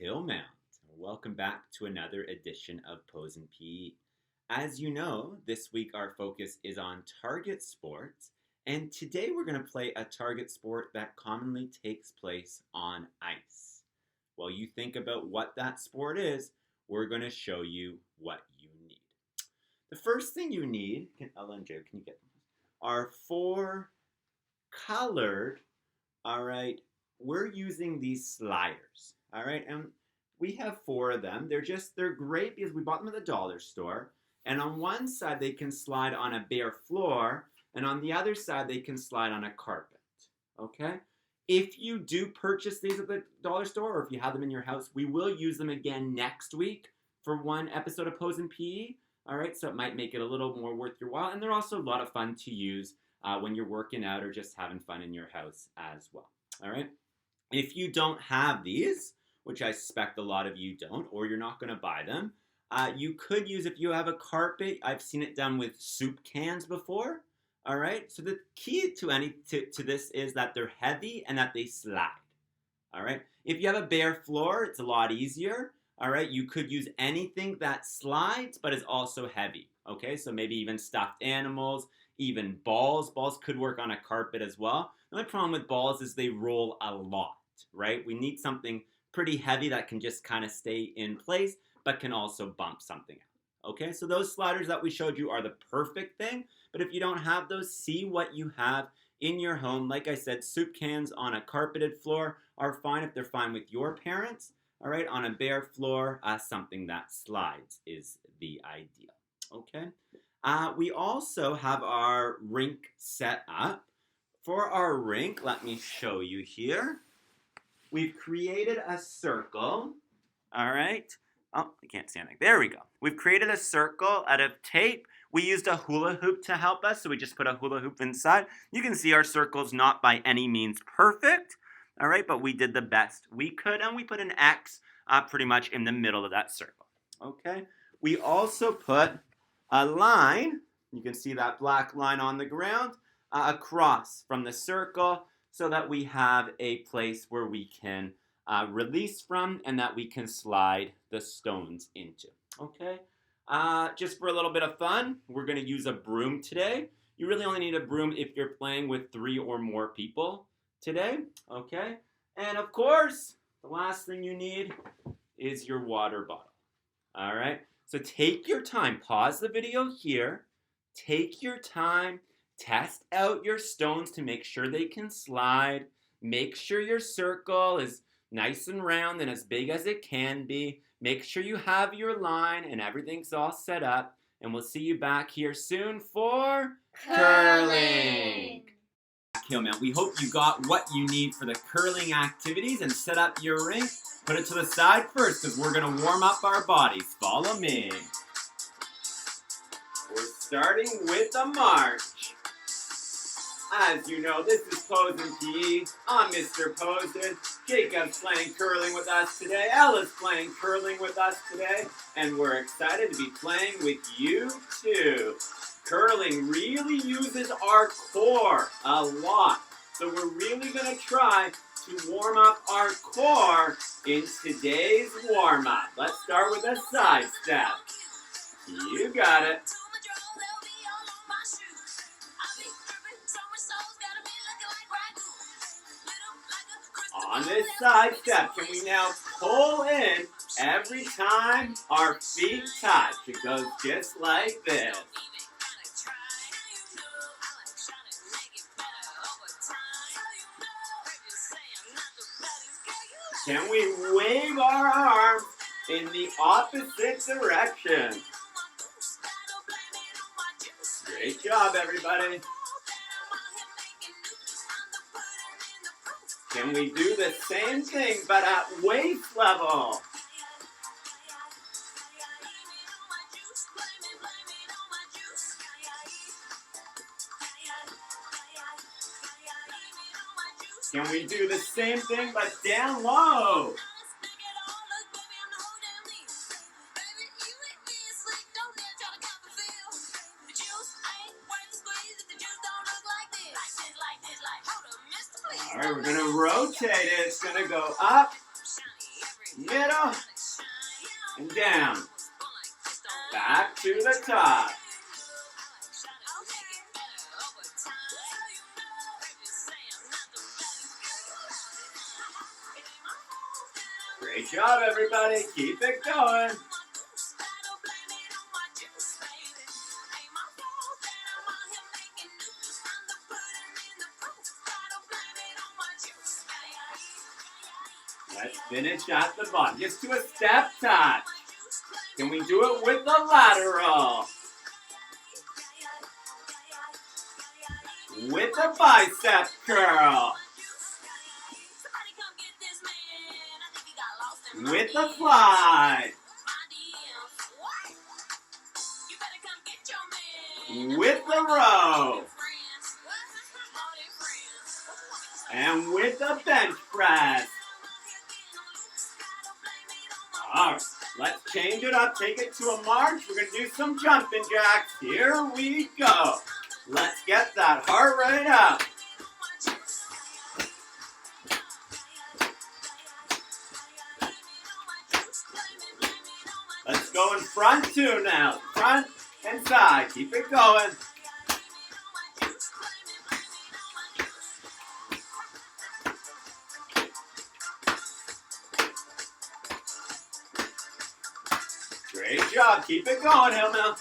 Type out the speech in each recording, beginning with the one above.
Hillmount. Welcome back to another edition of Pose and PE. As you know, this week our focus is on target sports, and today we're going to play a target sport that commonly takes place on ice. While you think about what that sport is, we're going to show you what you need. The first thing you need, Ella and Joe, can you get them? Are four colored, we're using these sliders, and we have four of them. They're great because we bought them at the dollar store, and on one side they can slide on a bare floor, and on the other side they can slide on a carpet, okay? If you do purchase these at the dollar store, or if you have them in your house, we will use them again next week for one episode of Pose and PE, so it might make it a little more worth your while, and they're also a lot of fun to use when you're working out or just having fun in your house as well, If you don't have these, which I suspect a lot of you don't, or you're not going to buy them, you could use, if you have a carpet, I've seen it done with soup cans before, So the key to this is that they're heavy and that they slide, If you have a bare floor, it's a lot easier, You could use anything that slides but is also heavy, So maybe even stuffed animals, even balls. Balls could work on a carpet as well. The only problem with balls is they roll a lot, We need something pretty heavy that can just kind of stay in place, but can also bump something out. So those sliders that we showed you are the perfect thing, but if you don't have those, see what you have in your home. Like I said, soup cans on a carpeted floor are fine if they're fine with your parents. On a bare floor, something that slides is the ideal. We also have our rink set up. For our rink, let me show you here. We've created a circle, Oh, I can't see anything. There we go. We've created a circle out of tape. We used a hula hoop to help us, so we just put a hula hoop inside. You can see our circle's not by any means perfect, but we did the best we could, and we put an X pretty much in the middle of that circle, We also put a line, you can see that black line on the ground, across from the circle so that we have a place where we can release from and that we can slide the stones into, Just for a little bit of fun, we're going to use a broom today. You really only need a broom if you're playing with 3 or more people today, And of course, the last thing you need is your water bottle, So take your time. Pause the video here. Take your time. Test out your stones to make sure they can slide. Make sure your circle is nice and round and as big as it can be. Make sure you have your line and everything's all set up. And we'll see you back here soon for curling. Hillmount, we hope you got what you need for the curling activities and set up your rink. Put it to the side first because we're going to warm up our bodies. Follow me. We're starting with a march. As you know, this is Pose and PE. I'm Mr. Poses. Jacob's playing curling with us today. Ella's playing curling with us today. And we're excited to be playing with you too. Curling really uses our core a lot. So we're really going to try to warm up our core in today's warm-up. Let's start with a side step. You got it. On this side step, can we now pull in every time our feet touch? It goes just like this. Can we wave our arms in the opposite direction? Great job, everybody. Can we do the same thing but at waist level? Can we do the same thing but down low? All right, we're going to rotate it. It's going to go up middle, and down. Back to the top. Great job, everybody. Keep it going. Let's finish at the bottom. Just to a step touch. Can we do it with the lateral? With the bicep curl. With the fly. With the row. And with the bench press. Alright, let's change it up. Take it to a march. We're going to do some jumping jacks. Here we go. Let's get that heart rate up. Let's go in front two now. Front and side. Keep it going. Great job. Keep it going, Hillmill.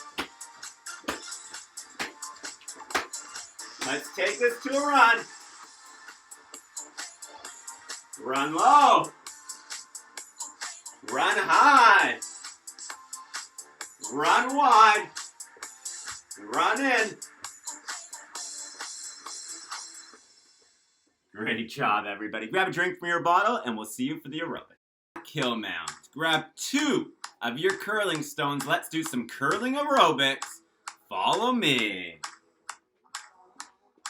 Let's take this to a run. Run low. Run high. Run wide. Run in. Great job, everybody. Grab a drink from your bottle, and we'll see you for the aerobic. Hill mount. Grab 2 of your curling stones. Let's do some curling aerobics. Follow me.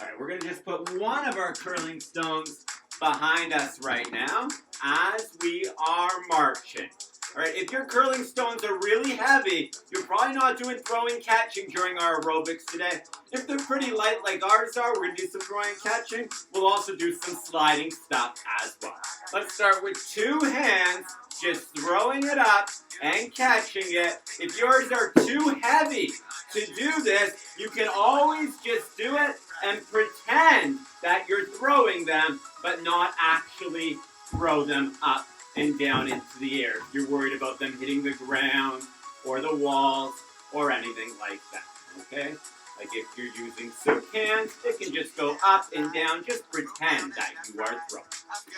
All right, we're going to just put one of our curling stones behind us right now as we are marching. All right, if your curling stones are really heavy, you're probably not doing throwing catching during our aerobics today. If they're pretty light like ours are, we're going to do some throwing and catching. We'll also do some sliding stuff as well. Let's start with 2 hands, just throwing it up and catching it. If yours are too heavy to do this, you can always just do it and pretend that you're throwing them, but not actually throw them up and down into the air. If you're worried about them hitting the ground or the walls or anything like that, okay? Like if you're using soup cans, it can just go up and down. Just pretend that you are throwing.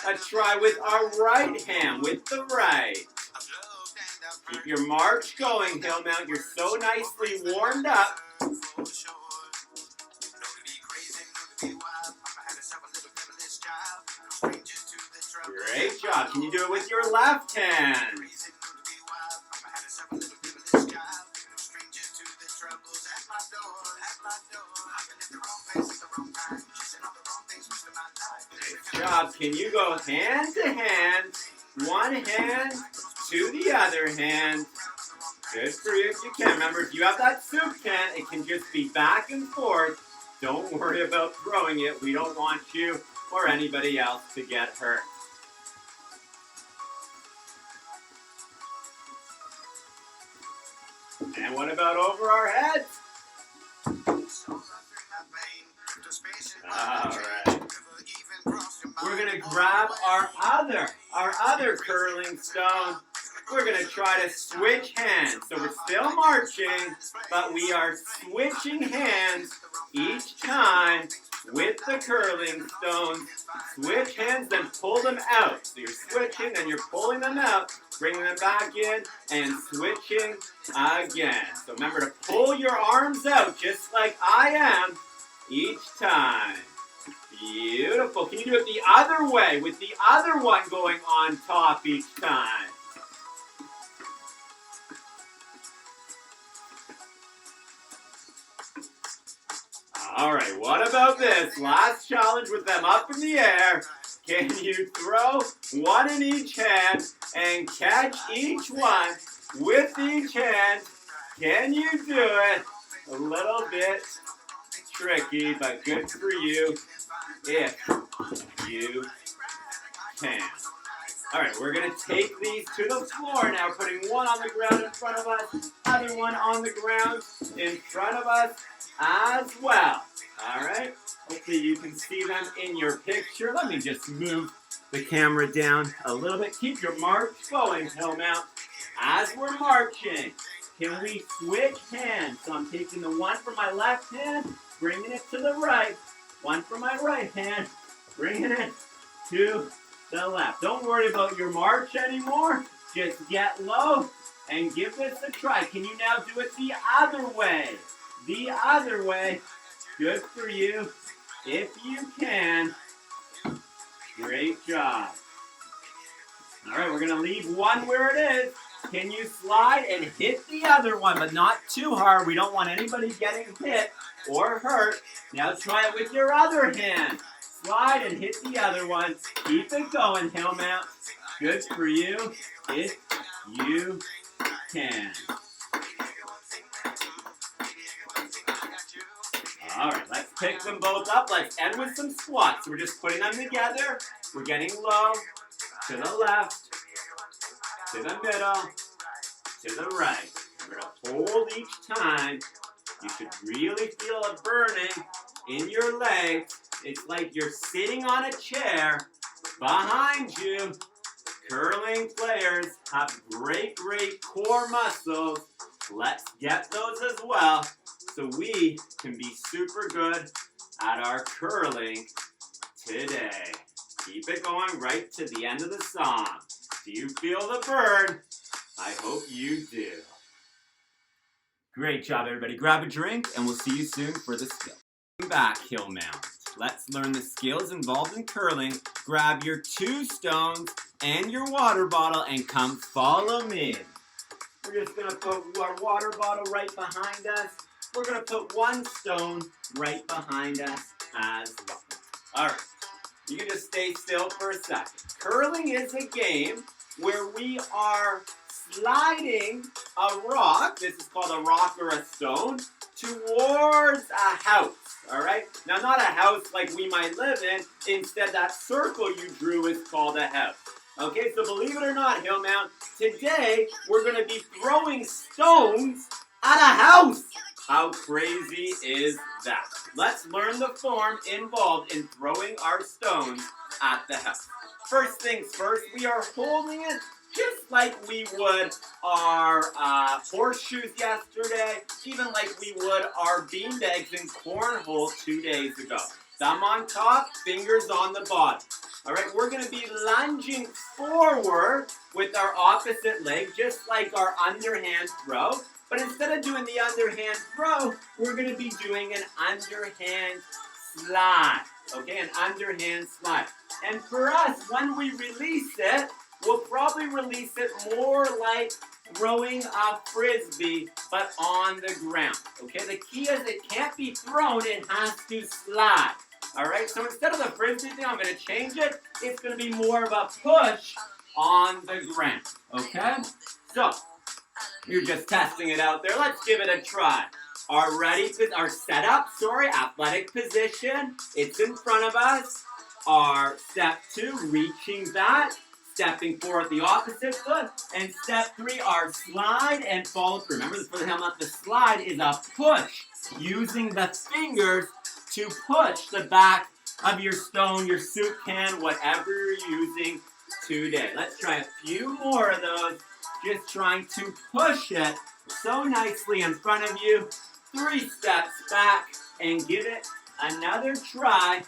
Let's try with our right hand, with the right. Keep your march going, Hill Mount. You're so nicely warmed up. Great job. Can you do it with your left hand? Great job. Can you go hand to hand, one hand to the other hand? Good for you if you can. Remember, if you have that soup can, it can just be back and forth. Don't worry about throwing it. We don't want you or anybody else to get hurt. And what about over our heads? Alright. We're going to grab our other curling stone. We're going to try to switch hands. So we're still marching, but we are switching hands each time with the curling stones. Switch hands, then pull them out. So you're switching, then you're pulling them out, bringing them back in, and switching again. So remember to pull your arms out just like I am each time. Beautiful. Can you do it the other way with the other one going on top each time? Alright, what about this? Last challenge with them up in the air. Can you throw one in each hand and catch each one with each hand? Can you do it? A little bit tricky, but good for you if you can. All right, we're going to take these to the floor now, putting one on the ground in front of us, other one on the ground in front of us as well. All right, hopefully you can see them in your picture. Let me just move the camera down a little bit. Keep your march going, Hillmount. As we're marching, can we switch hands? So I'm taking the one from my left hand, bringing it to the right. One from my right hand, bringing it to the left. Don't worry about your march anymore. Just get low and give this a try. Can you now do it the other way? The other way. Good for you. If you can. Great job. All right, we're going to leave one where it is. Can you slide and hit the other one, but not too hard. We don't want anybody getting hit or hurt. Now try it with your other hand. Slide and hit the other one. Keep it going, Hillmount. Good for you, if you can. All right, let's pick them both up. Let's end with some squats. We're just putting them together. We're getting low, to the left, to the middle, to the right. We're going to hold each time. You should really feel a burning in your legs. It's like you're sitting on a chair. Behind you, curling players have great core muscles. Let's get those as well so we can be super good at our curling today. Keep it going right to the end of the song. Do you feel the burn? I hope you do. Great job, everybody. Grab a drink, and we'll see you soon for the skill. Welcome back, Hillmount. Let's learn the skills involved in curling. Grab your 2 stones and your water bottle and come follow me. We're just going to put our water bottle right behind us. We're going to put 1 stone right behind us as well. All right. You can just stay still for a second. Curling is a game where we are sliding a rock, this is called a rock or a stone, towards a house, all right? Now, not a house like we might live in. Instead, that circle you drew is called a house. Okay, so believe it or not, Hillmount, today we're going to be throwing stones at a house. How crazy is that? Let's learn the form involved in throwing our stones at the house. First things first, we are holding it just like we would our horseshoes yesterday, even like we would our beanbags and cornhole 2 days ago. Thumb on top, fingers on the bottom. All right, we're going to be lunging forward with our opposite leg, just like our underhand throw. But instead of doing the underhand throw, we're going to be doing an underhand slide. Okay, an underhand slide. And for us, when we release it, we'll probably release it more like throwing a frisbee, but on the ground. Okay, the key is it can't be thrown, it has to slide. All right, so instead of the frisbee thing, I'm going to change it. It's going to be more of a push on the ground. Okay, so you're just testing it out there. Let's give it a try. Our setup, athletic position. It's in front of us. Our step 2, reaching back, stepping forward the opposite foot. And step 3, our slide and follow through. Remember this for the helmet, the slide is a push, using the fingers to push the back of your stone, your soup can, whatever you're using today. Let's try a few more of those. Just trying to push it so nicely in front of you. 3 steps back and give it another try.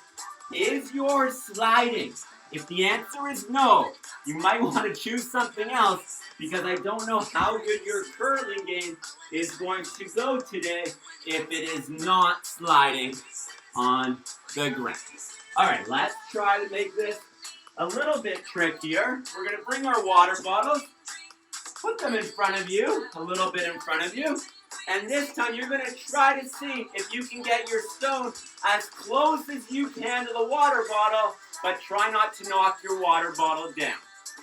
Is yours sliding? If the answer is no, you might want to choose something else because I don't know how good your curling game is going to go today if it is not sliding on the ground. All right, let's try to make this a little bit trickier. We're going to bring our water bottles, put them in front of you, a little bit in front of you. And this time you're going to try to see if you can get your stone as close as you can to the water bottle, but try not to knock your water bottle down.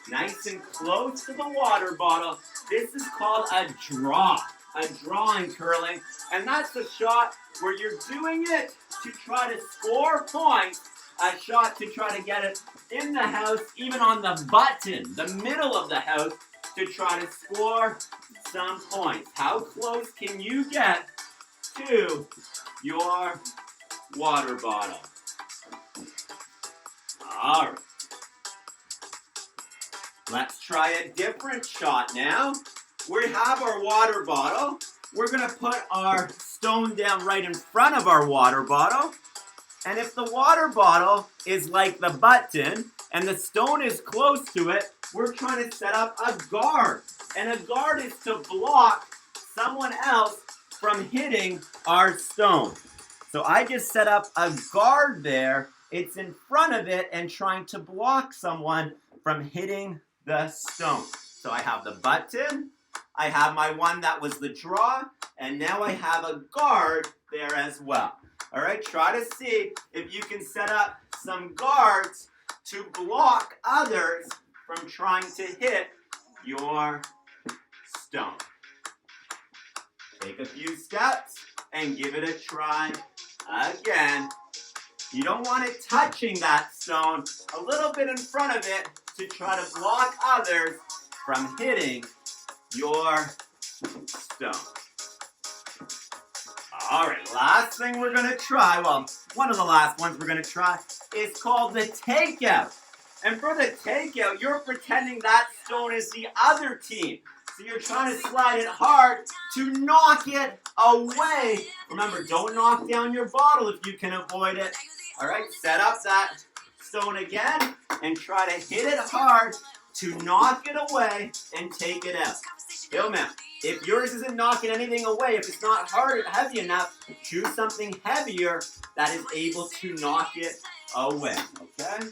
Nice and close to the water bottle. This is called a draw in curling. And that's a shot where you're doing it to try to score points a shot to try to get it in the house, even on the button, the middle of the house, to try to score some points. How close can you get to your water bottle? All right. Let's try a different shot now. We have our water bottle. We're going to put our stone down right in front of our water bottle. And if the water bottle is like the button and the stone is close to it, we're trying to set up a guard. And a guard is to block someone else from hitting our stone. So I just set up a guard there. It's in front of it and trying to block someone from hitting the stone. So I have the button, I have my one that was the draw, and now I have a guard there as well. All right, try to see if you can set up some guards to block others from trying to hit your stone. Take a few steps and give it a try again. You don't want it touching that stone, a little bit in front of it to try to block others from hitting your stone. All right, last thing we're going to try, well, one of the last ones we're going to try is called the takeout. And for the takeout, you're pretending that stone is the other team. So you're trying to slide it hard to knock it away. Remember, don't knock down your bottle if you can avoid it. All right, set up that stone again and try to hit it hard to knock it away and take it out. Hillman, if yours isn't knocking anything away, if it's not hard or heavy enough, choose something heavier that is able to knock it away, okay?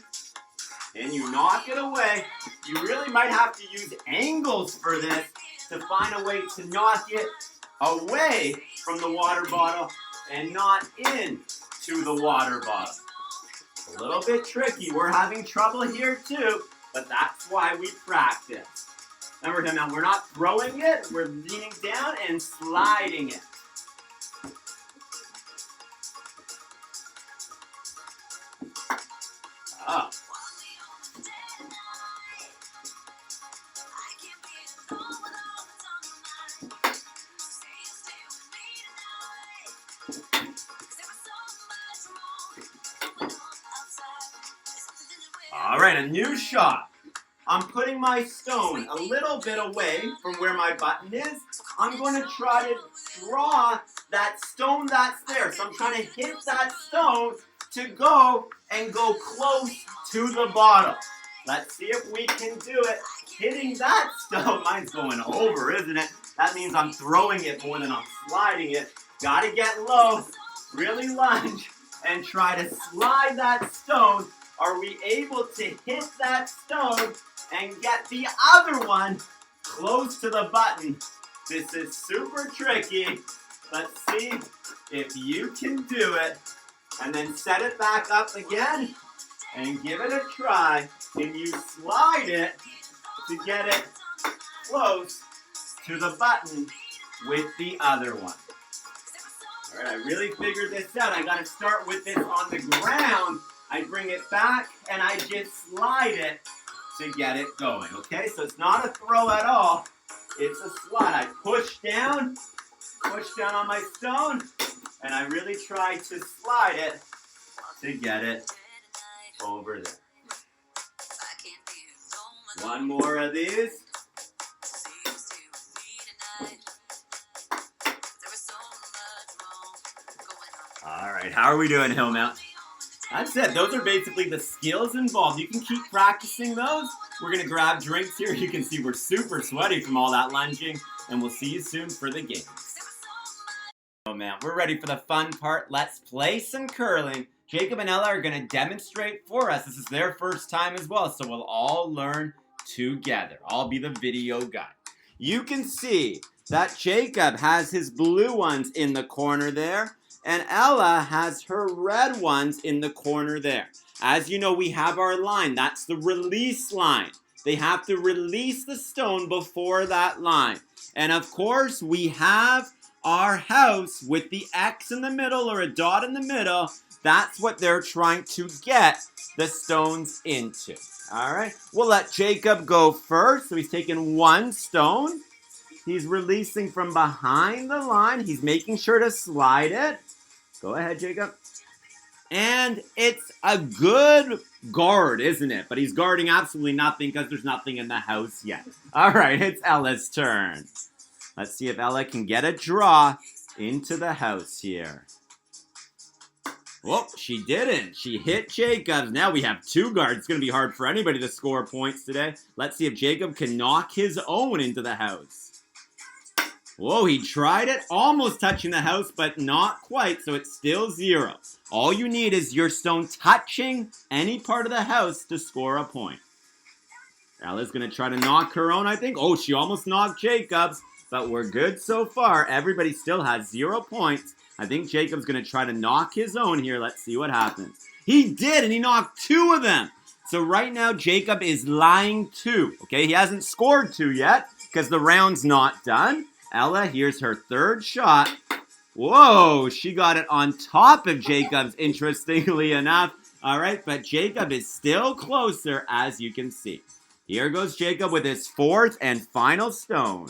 And you knock it away. You really might have to use angles for this to find a way to knock it away from the water bottle and not into the water bottle. A little bit tricky. We're having trouble here too, but that's why we practice. Remember, now we're not throwing it, we're leaning down and sliding it. Oh. All right, a new shot. I'm putting my stone a little bit away from where my button is. I'm going to try to draw that stone that's there. So I'm trying to hit that stone to go close to the bottle. Let's see if we can do it. Hitting that stone, mine's going over, isn't it? That means I'm throwing it more than I'm sliding it. Gotta get low, really lunge, and try to slide that stone. Are we able to hit that stone and get the other one close to the button? This is super tricky. Let's see if you can do it. And then set it back up again and give it a try. Can you slide it to get it close to the button with the other one? All right, I really figured this out. I got to start with this on the ground. I bring it back and I just slide it to get it going, okay? So it's not a throw at all. It's a slide. I push down on my stone, and I really try to slide it to get it over there. One more of these. All right, how are we doing, Hillmount? That's it. Those are basically the skills involved. You can keep practicing those. We're going to grab drinks here. You can see we're super sweaty from all that lunging, and we'll see you soon for the games. Oh man, we're ready for the fun part. Let's play some curling. Jacob and Ella are going to demonstrate for us. This is their first time as well, so we'll all learn together. I'll be the video guide. You can see that Jacob has his blue ones in the corner there, and Ella has her red ones in the corner there. As you know, we have our line. That's the release line. They have to release the stone before that line. And of course, we have our house with the X in the middle or a dot in the middle. That's what they're trying to get the stones into. All right, we'll let Jacob go first. So he's taking 1 stone. He's releasing from behind the line. He's making sure to slide it. Go ahead, Jacob. And it's a good guard, isn't it? But he's guarding absolutely nothing because there's nothing in the house yet. All right, it's Ella's turn. Let's see if Ella can get a draw into the house here. Oh, she didn't. She hit Jacobs. Now we have 2 guards. It's going to be hard for anybody to score points today. Let's see if Jacob can knock his own into the house. Whoa, he tried it. Almost touching the house, but not quite, so it's still 0. All you need is your stone touching any part of the house to score a point. Ella's going to try to knock her own, I think. Oh, she almost knocked Jacobs, but we're good so far. Everybody still has 0 points. I think Jacob's going to try to knock his own here. Let's see what happens. He did, and he knocked 2 of them. So right now, Jacob is lying 2. Okay, he hasn't scored 2 yet because the round's not done. Ella, here's her 3rd shot. Whoa, she got it on top of Jacob's, interestingly enough. All right, but Jacob is still closer, as you can see. Here goes Jacob with his 4th and final stone.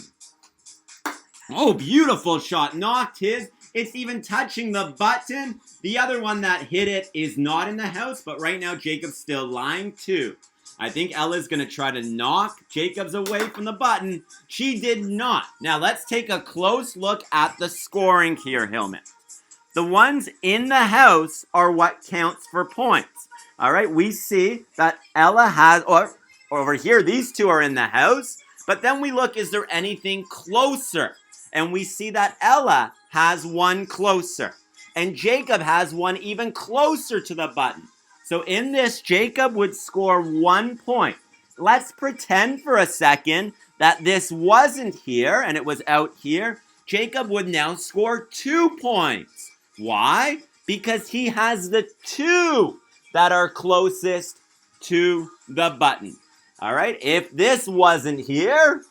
Oh, beautiful shot. Knocked his. It's even touching the button. The other one that hit it is not in the house, but right now Jacob's still lying 2. I think Ella's going to try to knock Jacobs away from the button. She did not. Now let's take a close look at the scoring here, Hillman. The ones in the house are what counts for points. All right, we see that Ella has, or over here, these 2 are in the house. But then we look, is there anything closer? And we see that Ella has 1 closer. And Jacob has 1 even closer to the button. So in this, Jacob would score 1 point. Let's pretend for a second that this wasn't here and it was out here. Jacob would now score 2 points. Why? Because he has the 2 that are closest to the button. All right, if this wasn't here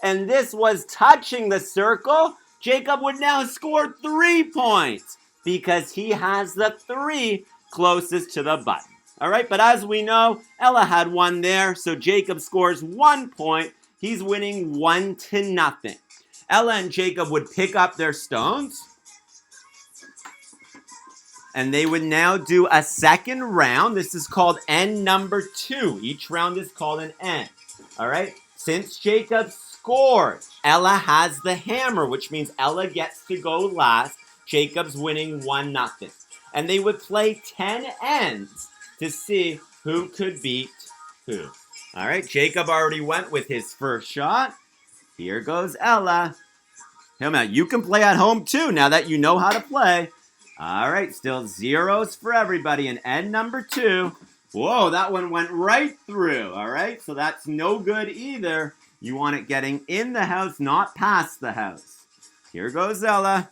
and this was touching the circle, Jacob would now score 3 points because he has the 3 closest to the button. All right, but as we know, Ella had 1 there, so Jacob scores 1 point. He's winning 1-0. Ella and Jacob would pick up their stones, and they would now do a 2nd round. This is called end number 2. Each round is called an end. All right, since Jacob scored, Ella has the hammer, which means Ella gets to go last. Jacob's winning 1-0. And they would play 10 ends to see who could beat who. All right, Jacob already went with his 1st shot. Here goes Ella. Hillman, you can play at home too now that you know how to play. All right, still 0s for everybody in end number 2. Whoa, that one went right through. All right, so that's no good either. You want it getting in the house, not past the house. Here goes Ella.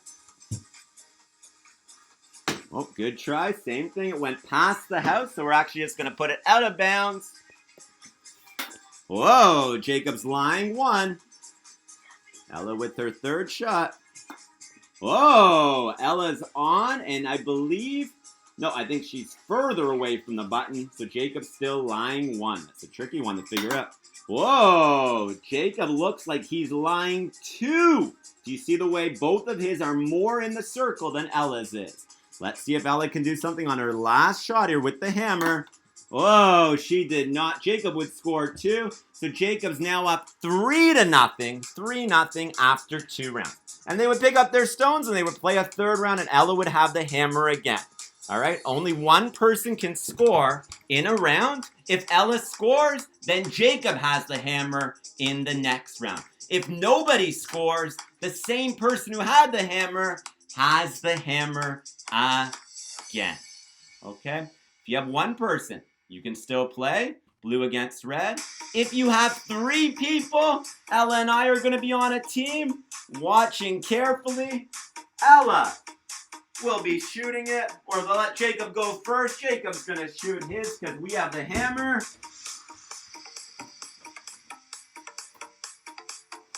Oh, good try. Same thing. It went past the house, so we're actually just going to put it out of bounds. Whoa, Jacob's lying 1. Ella with her 3rd shot. Whoa, Ella's on, and I think she's further away from the button, so Jacob's still lying 1. That's a tricky one to figure out. Whoa, Jacob looks like he's lying 2. Do you see the way both of his are more in the circle than Ella's is? Let's see if Ella can do something on her last shot here with the hammer. Whoa, she did not. Jacob would score 2. So Jacob's now up 3-0. 3-0 after 2 rounds. And they would pick up their stones and they would play a 3rd round and Ella would have the hammer again. All right, only 1 person can score in a round. If Ella scores, then Jacob has the hammer in the next round. If nobody scores, the same person who had the hammer has the hammer again. Okay? If you have 1 person, you can still play blue against red. If you have 3 people, Ella and I are going to be on a team watching carefully. Ella will be shooting it, or they'll let Jacob go first. Jacob's going to shoot his because we have the hammer.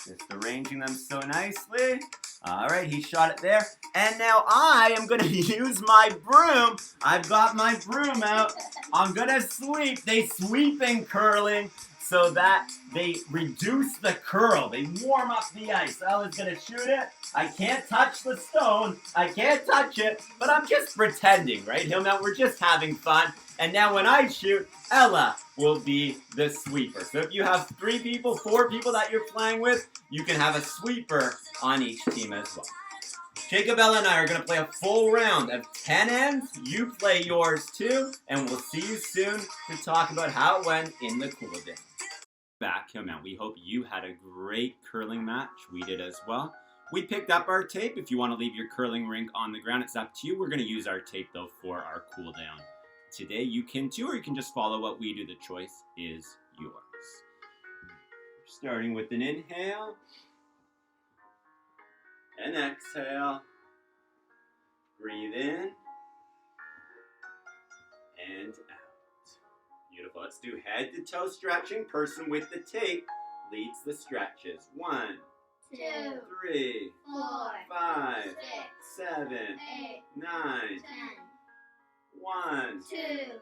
Just arranging them so nicely. All right, he shot it there. And now I am going to use my broom. I've got my broom out. I'm going to sweep. They sweep in curling so that they reduce the curl. They warm up the ice. Ella's going to shoot it. I can't touch the stone. I can't touch it, but I'm just pretending, right? Hillmount, we're just having fun. And now when I shoot, Ella will be the sweeper. So if you have 3 people, 4 people that you're playing with, you can have a sweeper on each team as well. Jacob, Ella, and I are going to play a full round of 10 ends. You play yours too, and we'll see you soon to talk about how it went in the cool down. Back, Hillmount. We hope you had a great curling match. We did as well. We picked up our tape. If you want to leave your curling rink on the ground, it's up to you. We're going to use our tape, though, for our cool down. Today you can too, or you can just follow what we do. The choice is yours. Starting with an inhale, and exhale. Breathe in, and out. Beautiful. Let's do head to toe stretching. Person with the tape leads the stretches. 1, 2, 3, 4, 5, 6, 7, 8, 9, 10, 1, 2,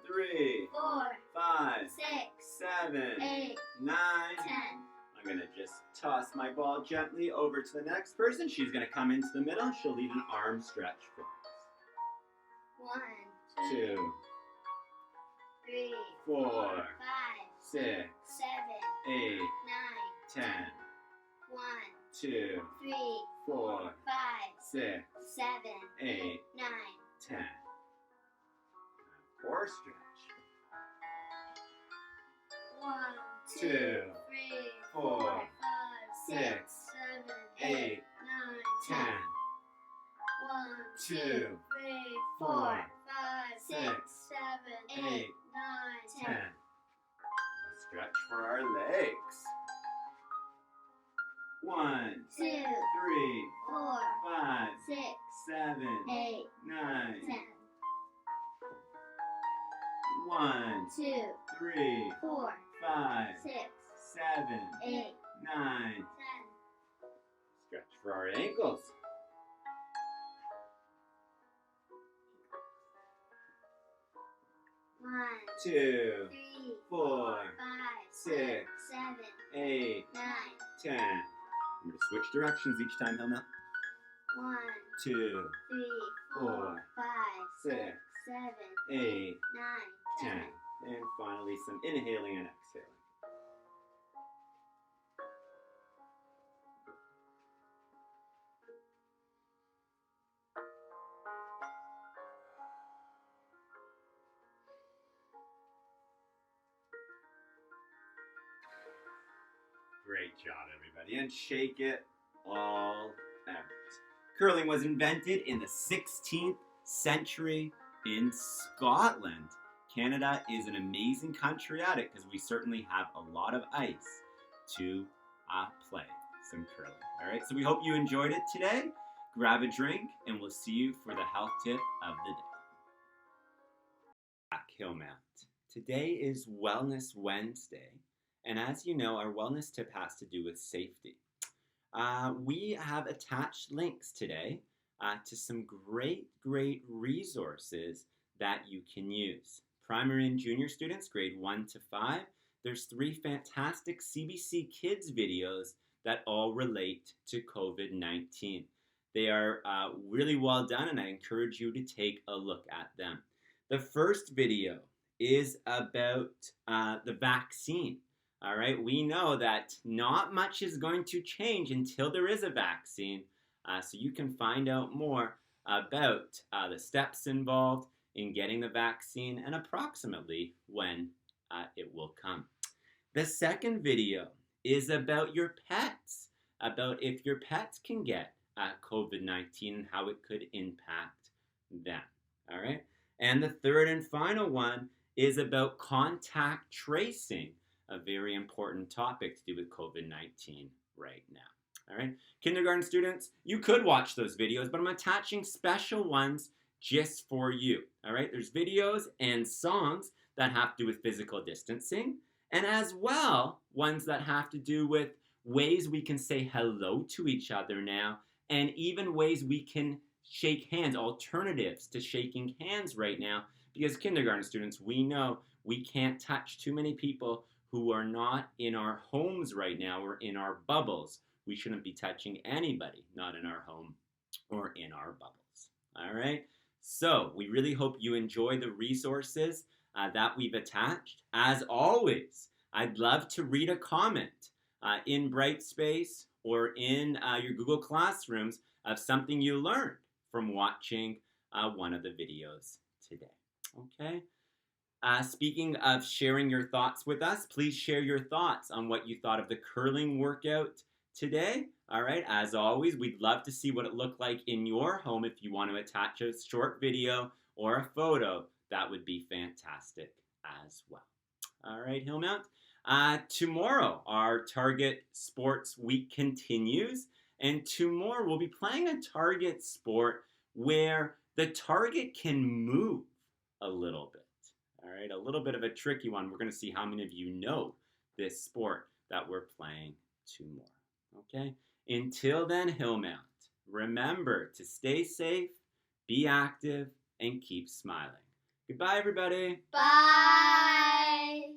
3, 4, 5, 6, 7, 8, 9. 10. I'm going to just toss my ball gently over to the next person. She's going to come into the middle. She'll lead an arm stretch for us. 1, 2, 3, 4, 5, 6, 7, 8, 9, 10, 1, 2, 3, 4, 5, 6, 7, 8, 9, 10. Core stretch. 1, 2, 3, 4, 5, 6, 7, 8, 8, 9, 10. 10, 1, 2, 3, 4, 5, 6, 6, 7, 8, 8, 9, 10. Stretch for our legs. 1, 2, 3, 4, 5, 6, 7, 8, 9, 10. 1, 2, 3, 4, 5, 6, 7, 8, 9. 10. Stretch for our ankles. 1, 2, 3, 4, 5, 6, 7, 8, 9, 10. I'm going to switch directions each time, Hilma. 1, 2, 3, 4, 5, 6, 7, 8, 9, 10. 10. And finally, some inhaling and exhaling. Great job, everybody. And shake it all out. Curling was invented in the 16th century in Scotland. Canada is an amazing country at it because we certainly have a lot of ice to play some curling. All right, so we hope you enjoyed it today. Grab a drink, and we'll see you for the health tip of the day. Back, Hillmount. Today is Wellness Wednesday. And as you know, our wellness tip has to do with safety. We have attached links today to some great resources that you can use. Primary and junior students, grade 1 to 5, there's 3 fantastic CBC Kids videos that all relate to COVID-19. They are really well done, and I encourage you to take a look at them. The first video is about the vaccine. All right, we know that not much is going to change until there is a vaccine, so you can find out more about the steps involved in getting the vaccine and approximately when it will come. The second video is about your pets, about if your pets can get COVID-19 and how it could impact them. All right, and the third and final one is about contact tracing, a very important topic to do with COVID-19 right now. All right, kindergarten students, you could watch those videos, but I'm attaching special ones just for you. All right, there's videos and songs that have to do with physical distancing, and as well, ones that have to do with ways we can say hello to each other now and even ways we can shake hands, alternatives to shaking hands right now, because kindergarten students, we know we can't touch too many people who are not in our homes right now or in our bubbles. We shouldn't be touching anybody not in our home or in our bubbles. All right? So, we really hope you enjoy the resources that we've attached. As always, I'd love to read a comment in Brightspace or in your Google Classrooms of something you learned from watching one of the videos today. Okay? Speaking of sharing your thoughts with us, please share your thoughts on what you thought of the curling workout today. All right, as always, we'd love to see what it looked like in your home. If you want to attach a short video or a photo, that would be fantastic as well. All right, Hillmount. Tomorrow, our Target Sports Week continues, and tomorrow we'll be playing a target sport where the target can move a little bit. All right, a little bit of a tricky one. We're going to see how many of you know this sport that we're playing tomorrow. Okay? Until then, Hillmount, remember to stay safe, be active, and keep smiling. Goodbye, everybody. Bye.